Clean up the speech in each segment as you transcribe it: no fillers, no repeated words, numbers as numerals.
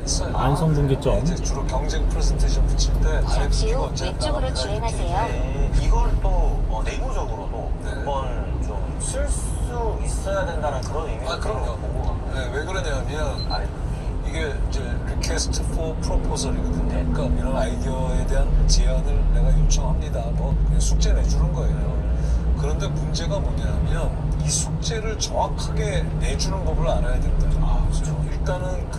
많이 써요. 안성분기점. 이제 주로 경쟁 프레젠테이션 붙일 때 잠시 후 왼쪽으로 주행하세요. 이걸 또 내부적으로도 네. 한번 좀 쓸 수 있어야 된다는 그런 의미로 그럼요. 본것 같고요. 네, 왜 그러냐면 아래 이게 이제 request for proposal이거든요. 그러니까 이런 아이디어에 대한 제안을 내가 요청합니다. 뭐 그냥 숙제 내주는 거예요. 그런데 문제가 뭐냐면 이 숙제를 정확하게 내주는 법을 알아야 된다. 그렇죠. 일단은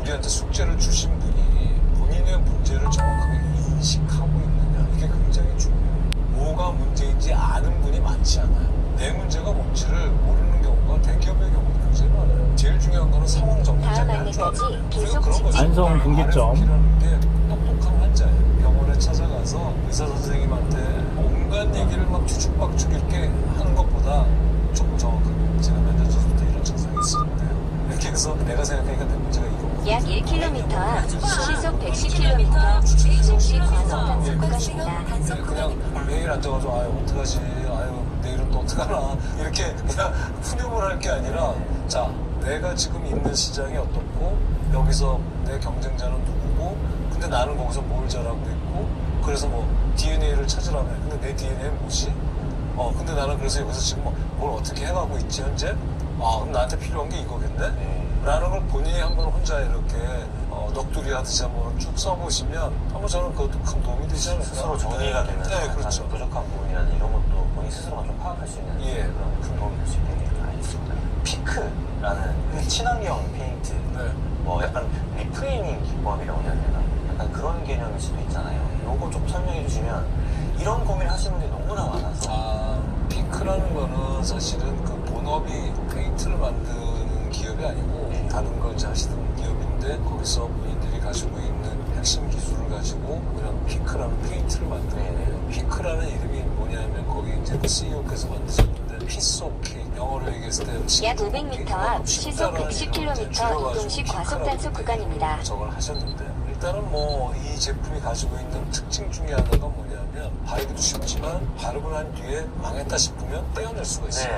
우리한테 숙제를 주신 분이 본인의 문제를 정확하게 인식하고 있느냐, 이게 굉장히 중요해요. 뭐가 문제인지 아는 분이 많지 않아요. 내 문제가 뭔지를 모르는 경우가 대기업의 경우도 굉장히 많아요. 제일 중요한 거는 상황 정리자가 다음 안내까지 계속 직진. 안성분기점. RFP라는 게 똑똑한 환자예요. 병원에 찾아가서 의사 선생님한테 온갖 얘기를 막 주죽박죽 이렇게 하는 것보다 조금 정확하게, 제가 몇 년 전부터 이런 증상이 있었는데요. 이렇게 해서 내가 생각하니까 내 문제가 이거. 약 1km 앞 시속 110km 중시 과속 단속 구간입니다. 그냥 매일 앉아가지고 아유 어떡하지, 아유 내일은 또 어떡하나, 이렇게 그냥 푸념을 할 게 아니라, 자 내가 지금 있는 시장이 어떻고 여기서 내 경쟁자는 누구고, 근데 나는 거기서 뭘 잘하고 있고, 그래서 뭐 DNA를 찾으라며. 근데 내 DNA는 뭐지? 근데 나는 그래서 여기서 지금 뭘 어떻게 해가고 있지 현재? 그럼 나한테 필요한 게 이거겠네? 라는 걸 본인이 한번 혼자 이렇게 넋두리 하듯이 한번 쭉 써보시면 한번 저는 그것도 큰 도움이 되지 않을까. 스스로 정리가 되면서 네, 그렇죠. 부족한 부분이라든 이런 것도 본인 스스로가 좀 파악할 수 있는 그런 큰 도움이 될 수 있겠네요. 알겠습니다. 피크라는 친환경 페인트, 네. 뭐 약간 리프레이밍 기법이라고 해야 되나? 약간 그런 개념일 수도 있잖아요. 요거 좀 설명해 주시면, 이런 고민을 하시는 분들이 너무나 많아서. 핑크라는 거는 사실은 그 본업이 페인트를 만드는 기업이 아니고 다른 걸 이제 하시는 기업인데, 거기서 본인들이 가지고 있는 핵심 기술을 가지고 이런 핑크라는 페인트를 만드는 거예요. 핑크라는 이름이 뭐냐면 거기 이제 CEO께서 만드셨는데 피스 오브 케이크, 영어로 얘기했을 때 약 500m 앞 시속 110km 이동식 과속 단속 구간입니다. 저걸 하셨는데, 일단은 뭐 이 제품이 가지고 있는 특징 중에 하나가 뭐냐면, 바르기도 쉽지만 바르고 난 뒤에 망했다 싶으면 떼어낼 수가 있어요.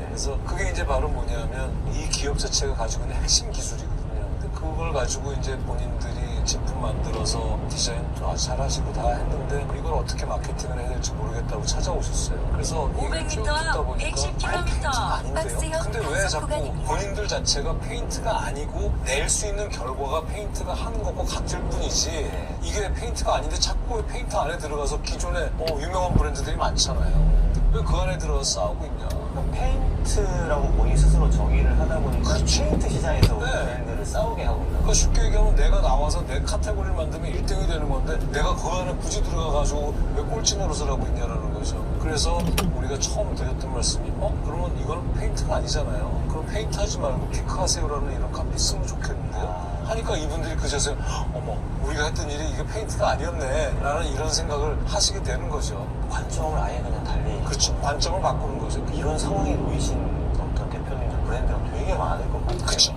그래서 그게 이제 바로 뭐냐면 이 기업 자체가 가지고 있는 핵심 기술이거든요. 근데 그걸 가지고 이제 본인들이 제품 만들어서 디자인도 아주 잘하시고 다 했는데 이걸 어떻게 마케팅을 해야 될지 모르겠다고 찾아오셨어요. 그래서 얘기를 쭉 듣다 보니까 110km 아닌데요? 근데 왜 자꾸 본인들 자체가 페인트가 아니고 낼 수 있는 결과가 페인트가 하는 거고 같을 뿐이지, 이게 페인트가 아닌데 자꾸 페인트 안에 들어가서 기존에 유명한 브랜드들이 많잖아요. 왜 그 안에 들어가서 싸우고 있냐. 페인트라고 본인 스스로 정의를 하다 보니까 그렇죠. 페인트 시장에서 네. 브랜드를 싸우게 하고 있는 그러니까 쉽게 얘기하면 내가 나와서 내 카테고리를 만들면 1등이 되는 건데, 내가 그 안에 굳이 들어가가지고 왜 꼴찌 노릇을 하고 있냐라는 거죠. 그래서 우리가 처음 드렸던 말씀이 그러면 이건 페인트가 아니잖아요. 그럼 페인트 하지 말고 피크 하세요라는 이런 카피 쓰면 좋겠는데요. 하니까 이분들이 그제서야 어머 우리가 했던 일이 이게 페인트가 아니었네 라는 이런 생각을 하시게 되는 거죠. 관점을 아예 그냥 달리. 그렇죠. 관점을 바꾸는 거죠. 이런 상황에 놓이신 어떤 대표님들 브랜드가 되게 많을 것 같아요. 그렇죠.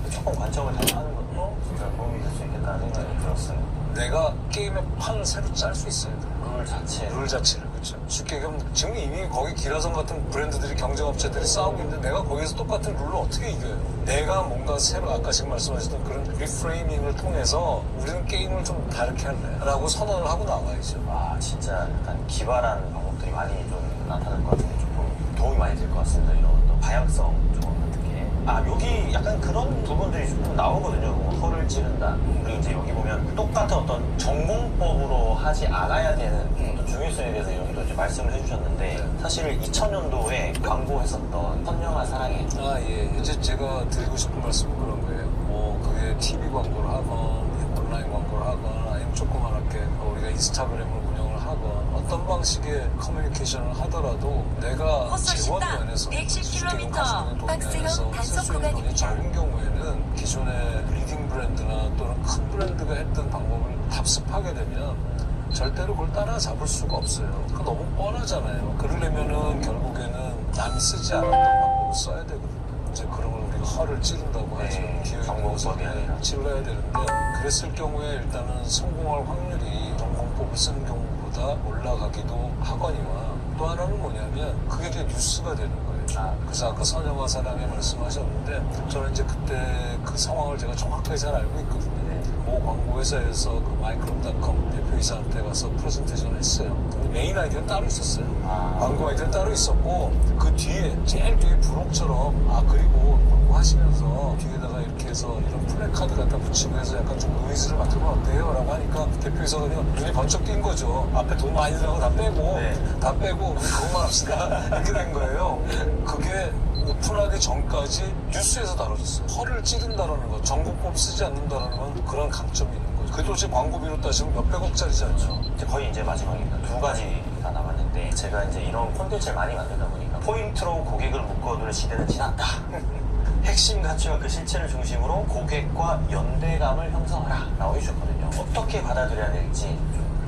조금 관점을 달리하는 것도 진짜 도움이 될 수 있겠다는 생각이 들었어요. 내가 게임의 판을 새로 짤 수 있어야 돼. 룰 자체를. 그렇죠. 쉽게 얘기하면 지금 이미 거기 기라성 같은 브랜드들이, 경쟁업체들이 싸우고 있는데 내가 거기서 똑같은 룰을 어떻게 이겨요? 내가 뭔가 새로, 아까 지금 말씀하셨던 그런 리프레이밍을 통해서 우리는 게임을 좀 다르게 할래 라고 선언을 하고 나와야죠. 진짜 약간 기발한 방법들이 많이 좀 나타날 것 같은데 조금 도움이 많이 될 것 같습니다. 이런 어떤 방향성 좀 어떻게. 여기 약간 그런 부분들이 조금 나오거든요. 뭐 허를 찌른다. 그리고 이제 여기 보면 똑같은 어떤 전공법으로 하지 않아야 되는 어떤 중요성에 대해서 여기도 이제 말씀을 해주셨는데, 사실 2000년도에 광고했었던 선영아 사랑해. 예. 이제 제가 드리고 싶은 말씀은 그런 거예요. 그게 TV 광고를 하건, 온라인 광고를 하건, 아니면 조그맣게 우리가 인스타그램을 운영을 하건, 어떤 방식의 커뮤니케이션을 하더라도 내가 재원 면에서 쉽게 가지고 있는 돈 면에서 쓸 수 있는 돈이 적은 경우에는 기존의 리딩 브랜드나 또는 큰 브랜드가 했던 방법을 답습하게 되면 절대로 그걸 따라잡을 수가 없어요. 그거 너무 뻔하잖아요. 그러려면은 결국에는 남이 쓰지 않았던 방법을 써야 되거든요. 이제 그런 걸 우리가 허를 찌른다고 하죠. 기획 광고법이 아니라 찔러야 되는데, 그랬을 경우에 일단은 성공할 확률이 전공법을 쓰는 경우보다 올라가기도 하거니와, 또 하나는 뭐냐면 그게 이제 뉴스가 되는 거예요. 거죠. 그래서 아까 선영화 사랑에 말씀하셨는데 저는 이제 그때 그 상황을 제가 정확하게 잘 알고 있거든요. 모 광고회사에서 그 마이크롭닷컴 대표이사한테 가서 프레젠테이션을 했어요. 근데 메인 아이디어는 따로 있었어요. 광고 아이디어는 따로 있었고 그 뒤에 제일 뒤에 부록처럼 그리고 광고 하시면서 뒤에다가 이렇게 해서 이런 플래카드 갖다 붙이고 해서 약간 좀 노이즈를 만들면 어때요? 라고 하니까 대표이사가 그냥 눈이 번쩍 띈 거죠. 앞에 돈 많이 들어가고 다 빼고 다 빼고 우리 그것만 합시다. 이렇게 된 거예요. 그게 오픈하기 전까지 뉴스에서 다뤄졌어요. 허를 찌른다라는 거, 전국법 쓰지 않는다라는 건 그런 강점이 있는 거죠. 그게 도대체 광고비로 따지면 몇백억짜리잖아요. 이제 거의 이제 마지막입니다. 두 가지가 남았는데 제가 이제 이런 콘텐츠를 많이 만들다 보니까 포인트로 고객을 묶어두는 시대는 지났다. 핵심 가치와 그 실체를 중심으로 고객과 연대감을 형성하라 라고 해주셨거든요. 어떻게 받아들여야 될지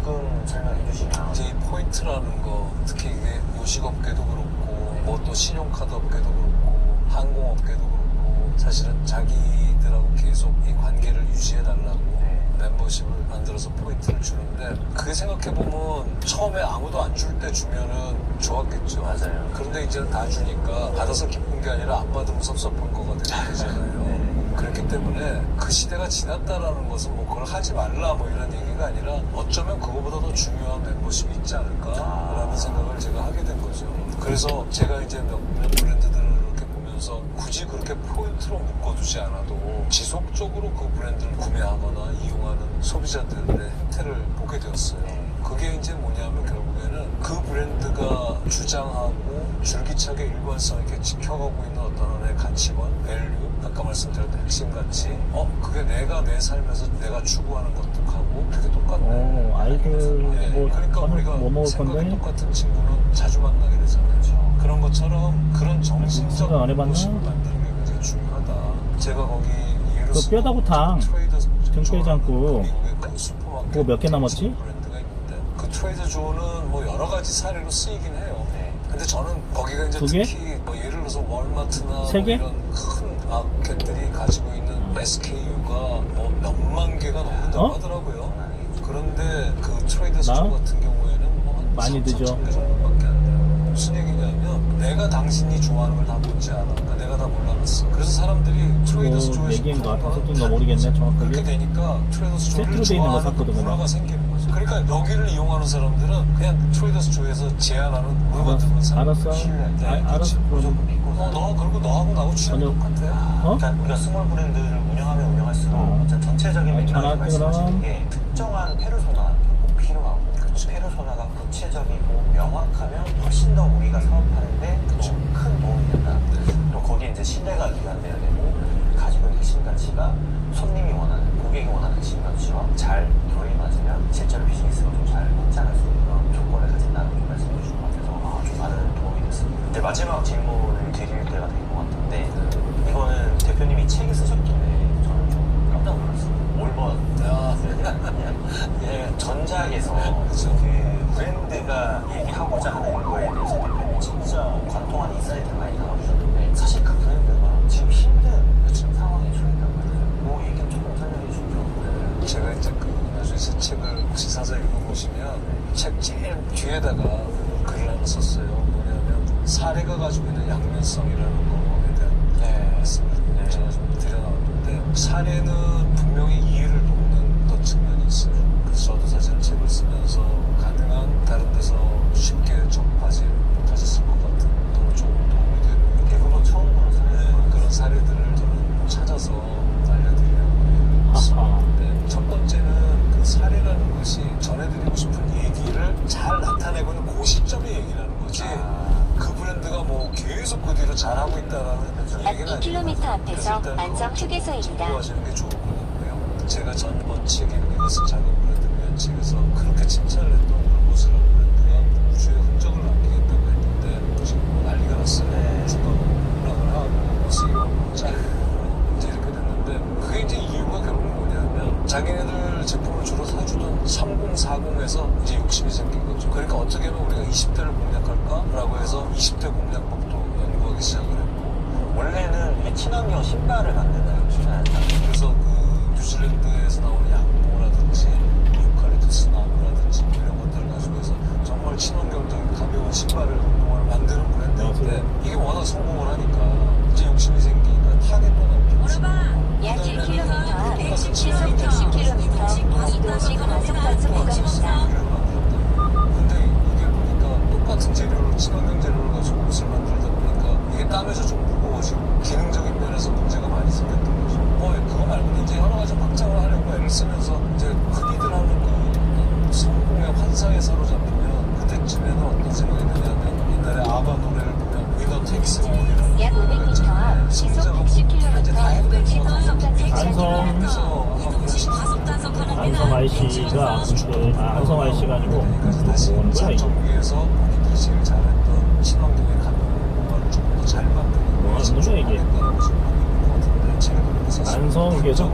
조금 설명해 주시면. 이제 이 포인트라는 거, 특히 이게 요식업계도 그렇고 뭐 또 신용카드 업계도 그렇고 항공업계도 그렇고 사실은 자기들하고 계속 이 관계를 유지해달라고 멤버십을 만들어서 포인트를 주는데 그게 생각해보면 처음에 아무도 안 줄 때 주면은 좋았겠죠. 맞아요. 그런데 이제는 다 주니까 받아서 기쁜 게 아니라 안 받으면 섭섭한 거가 되잖아요. 그렇기 때문에 그 시대가 지났다라는 것은 뭐 그걸 하지 말라 뭐 이런 얘기가 아니라 어쩌면 그거보다 더 중요한 멤버십이 있지 않을까라는 생각을 제가 하게 된 거죠. 그래서 제가 이제 몇몇 브랜드들을 이렇게 보면서 굳이 그렇게 포인트로 묶어두지 않아도 지속적으로 그 브랜드를 구매하거나 이용하는 소비자들의 행태를 보게 되었어요. 그게 이제 뭐냐면 결국에는 그 브랜드가 주장하고 줄기차게 일관성 있게 지켜가고 있는 어떤 하나의 가치관, 밸류, 아까 말씀드렸던 핵심 가치, 그게 내가 내 삶에서 내가 추구하는 것하고 되게 똑같네. 아이들 뭐 그러니까 우리가 뭐 먹을 생각이 건데? 똑같은 친구는 자주 만나게 되잖아요. 그런 것처럼 그런 정신적 생각 안 해봤나? 모습을 만드는 게 굉장히 중요하다. 제가 거기 그 뼈다구탕 등뼈장국 그거 몇 개 남았지? 브랜드가 있는데 그 트레이더 조는 뭐 여러 가지 사례로 쓰이긴 해요. 근데 저는 거기가 이제 두 개? 특히 뭐 예를 들어서 월마트나 세 뭐 개? 이런 큰 마켓들이 가지고 있는 SKU가 뭐 몇만 개가 넘는다고 하더라고요. 그런데 그 트레이더스 나? 조 같은 경우에는 뭐한 많이 늦어. 3,000개 정도밖에 안 돼요. 무슨 얘기냐면 내가 당신이 좋아하는 걸 다 뭔지 알아. 그러니까 내가 다 몰라봤어. 그래서 사람들이 트레이더스 뭐 조에서 4개인가 5개인가 모르겠네 정확하게. 그렇게 되니까 트레이더스 조를 세트로 돼 있는 거 좋아하는 샀거든, 그 문화가 그냥. 생기는 거죠. 그러니까 여기를 이용하는 사람들은 그냥 트레이더스 조에서 제안하는 물건들만 사는 알았어. 알았어. 무조건 믿고 그리고 너하고 나하고 취향이 저녁. 똑같아. 어? 그러니까 우리가 스몰 브랜드를 운영하면 운영할수록 진짜 전체적인 맥락을 전화 말씀하시는 끊으라. 게 특정한 페르소나 꼭 필요하고 그 페르소나가 구체적이고 명확하면 훨씬 더 우리가 사업하는데 더 큰 도움이 된다. 또 거기에 이제 신뢰가 기반돼야 되고 가지고 있는 핵심 가치가 손님이 원하는 고객이 원하는 핵심 가치와 잘 결이 맞으면 실제로 비즈니스가 좀 잘 확장할 수 있는 조건을 가진다는 걸 말씀해 주신 것 같아서 좀 많은 도움이 됐습니다. 이제 마지막 질문을 드릴 때가 된 것 같은데 이거는 대표님이 책을 쓰셨길래 저는 좀 깜짝 놀랐어요. 올버 전작에서 그 브랜드가 얘기하고자 하는 거에 대해서 대표님이 진짜 관통한 인사이트를 많이 나눠주셨는데 사실 그 브랜드가 지금 힘든 상황에 처했단 말이에요. 뭐 얘기 조금 설명해 주시죠. 제가 이제 나중에 새 책을 혹시 사서 읽어보시면 책 제일 뒤에다가 글을 하나 썼어요. 뭐냐면 사례가 가지고 있는 양면성이라는 거에 대한 말씀을 제가 좀 드려나왔는데 사례는 분명히 이해를 돕는 어떤 측면이 있어요. 그래서 저도 사실 책을 쓰면서 가능한 다른 데서 쉽게 접하지 못하셨을 것 같은 또 조금 도움이 되는 대부분 처음 보는 사례 그런 사례들을 저는 찾아서 알려드리려고 했습니다. 첫 번째는 그 사례라는 것이 전해드리고 싶은 얘기를 잘 나타내고 있는 그 시점의 얘기라는 거지 그 브랜드가 뭐 계속 그 뒤로 잘하고 있다라는 얘기는 앞 2km 앞에서 그래서 일단 안성 그거 좀 휴게소입니다. 참고하시는 게 좋을 것 같고요. 제가 전번 책인 이것은 작은 브랜드 위한 책에서 그렇게 칭찬을 했던 울보스라는 브랜드가 우주에 흔적을 남기겠다고 했는데 지금 뭐 난리가 났어요. 주가가 급락을 하고 수익이 잘리고 이제 이렇게 됐는데 그게 이제 이유가 결국은 뭐냐면 자기네들 제품을 주로 사주던 3040에서 이제 욕심이 생긴 거죠. 그러니까 어떻게 하면 우리가 20대를 공략할까라고 해서 20대 공략법도 연구하기 시작을 했고 원래는 이게 친환경 신발을 만드는 기사였다. 그래서 그 뉴질랜드에서 나오는 양모라든지 유칼립투스 나무라든지 이런 것들을 가지고 해서 정말 친환경적인 가벼운 신발을 운동화를 만드는 브랜드인데 이게 워낙 성공을 똑같은 시속 110km 이동식 과속단속 구간입니다. 근데 이게 보니까 똑같은 재료로 친환경 재료를 가지고 옷을 만들다 보니까 이게 땀에서 좀 무거워지고 기능적인 면에서 문제가 많이 생겼던 거죠. 그거 말고는 이제 여러 가지 확장을 하려고 애를 쓰면서 이제 흔히들 하는 그 성공의 환상에 사로잡히면 그때쯤에는 어떤 생각이 드냐면 옛날에 아바 노래를 보면 위너 텍스 올이라는 약 500m 앞 시속 110km 이동식 과속단속 안성 구간입니다. 안성 IC가 근데 안성 IC가 아니고 뭔 거야 이게? 전국에서 본인들이 제일 잘했던 친환경에 가는 거를 조금 더 잘 만드는 뭐 하는 거야, 이게? 것 같은데 최근에 안성에서?